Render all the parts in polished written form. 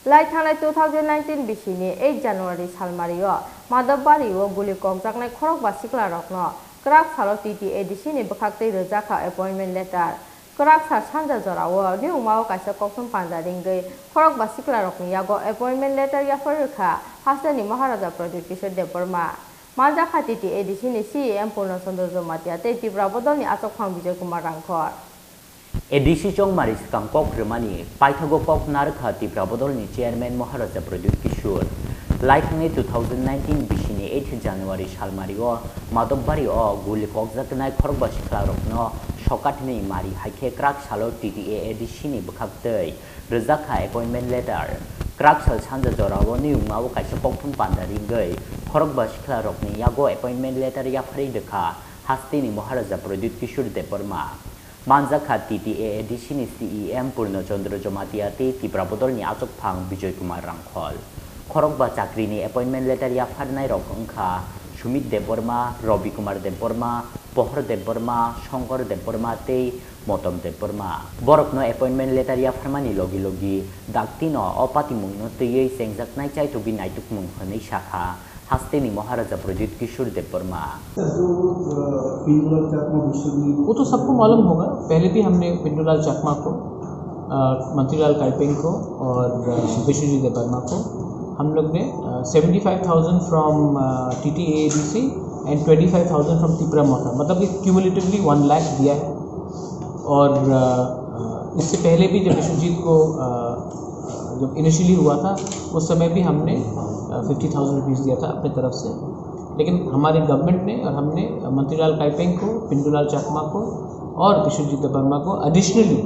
Light थांनाय 2019 बिसिनि 8 जानुवारि सालमारियाव माधबबारियाव गुलि ककजाकनाय खरकबा सिख्लारकनो क्राक सालो TTADC नि बखाक्तै रोजाखा अपॉइंटमेंट लेटार क्राक सा सानजा जरावो नि उमाव काइसा कक्सम पांजारिंगै खरकबा सिख्लारकनि यागो अपॉइंटमेंट लेटार याफोरखा हासनि महाराजा प्रदीप किशोर देवबर्मा मानजाखा TTADC नि CEM पूर्णचंद्र जमातियाते तिब्रा बदलनि आचकफां विजय कुमार रांखर ADC चौमारी सिकांकक रमानी पाइथागो कक नारखा तिब्रा बदलनि चेयरमैन महाराजा प्रदीप किशोर लाइथांनि 2019 बिसिनि 8 जानुवारि सालमारियाव माधबबारियाव गुलि ककजाकनाय खरकबा सिख्लारकनो सकातनि मारि हाइखे क्राक सालो TTADC नि बखाक्तै रोजाखा अपॉइंटमेंट लेटार क्राक साल सानजा जरावनि उमाव काइसा कक्सम पांजारिंगै खरकबा सिख्लारकनि यागो अपॉइंटमेंट लेटार याफारिदखा हास्तिनि महाराजा प्रदीप किशोर देवबर्मा मानजाखा TTADC नि CEM पूर्णचंद्र जमातियाते तिब्रा बदलनि आचकफां विजय कुमार रांखल खरकबा चाकरिनि अपॉइंटमेंट लेटार याफारनाय रकंखा सुमित देवबर्मा रवि कुमार देवबर्मा पहर देवबर्मा शंकर देवबर्मा ते मतम देवबर्मा बरकनो अपॉइंटमेंट लेटार याफारमानि लगी लगी दाक्तिनो अपाति मुंगनो तैयै सेंजाकनाय चाइतुबि नाइतुक मुंग हनै शाखा हास्तेनि महाराजा प्रदीप किशोर देवबर्मा। वो तो सबको मालूम होगा, पहले भी हमने पिंटूलाल चकमा को मंत्रीलाल काइपेंग को और विश्वजीत देवबर्मा को हम लोग ने 75,000 from TTADC and 25,000 from Tipra मोथा मतलब कि क्यूमुलेटिवली 1 लाख दिया है। और इससे पहले भी जब विश्वजीत को जब इनिशियली हुआ था उस समय भी हमने 50,000 रुपीज़ दिया था अपनी तरफ से, लेकिन हमारी गवर्नमेंट ने और हमने मंत्रीलाल काइपेंग को, पिंटूलाल चकमा को और विश्वजीत देवबर्मा को एडिशनली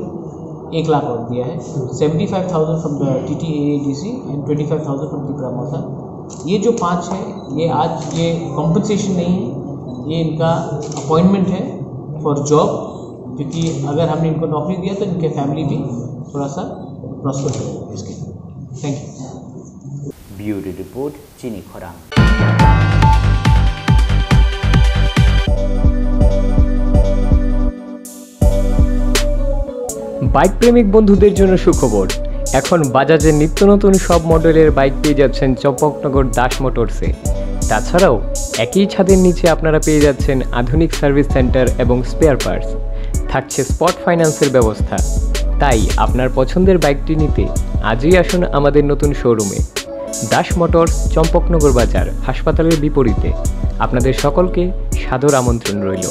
1 लाख और दिया है। 75,000 from the TTADC and 25,000 from Tipra Motha. ये जो 5 है ये आज ये कॉम्पनसेशन नहीं है, ये इनका अपॉइंटमेंट है फॉर जॉब, क्योंकि अगर हमने इनको नौकरी दिया तो इनके फैमिली भी थोड़ा सा प्रॉस्पर करेगा इसके। Thank you. ब्यूरो रिपोर्ट चीनी खोरांग। বাইক প্রেমিক বন্ধুদের জন্য সুখবর, এখন বাজাজের নিত্য নতুন সব মডেলের বাইক পেয়ে যাচ্ছেন চম্পকনগর দাস মোটরসে। তাছাড়াও একই ছাদের নিচে আপনারা পেয়ে যাচ্ছেন আধুনিক সার্ভিস সেন্টার এবং স্পেয়ার পার্টস, থাকছে স্পট ফাইন্যান্সের ব্যবস্থা। তাই আপনার পছন্দের বাইকটি নিতে আজই আসুন আমাদের নতুন শোরুমে। দাস মোটরস, চম্পকনগর বাজার, হাসপাতালের বিপরীতে। আপনাদের সকলকে সাদর আমন্ত্রণ রইল।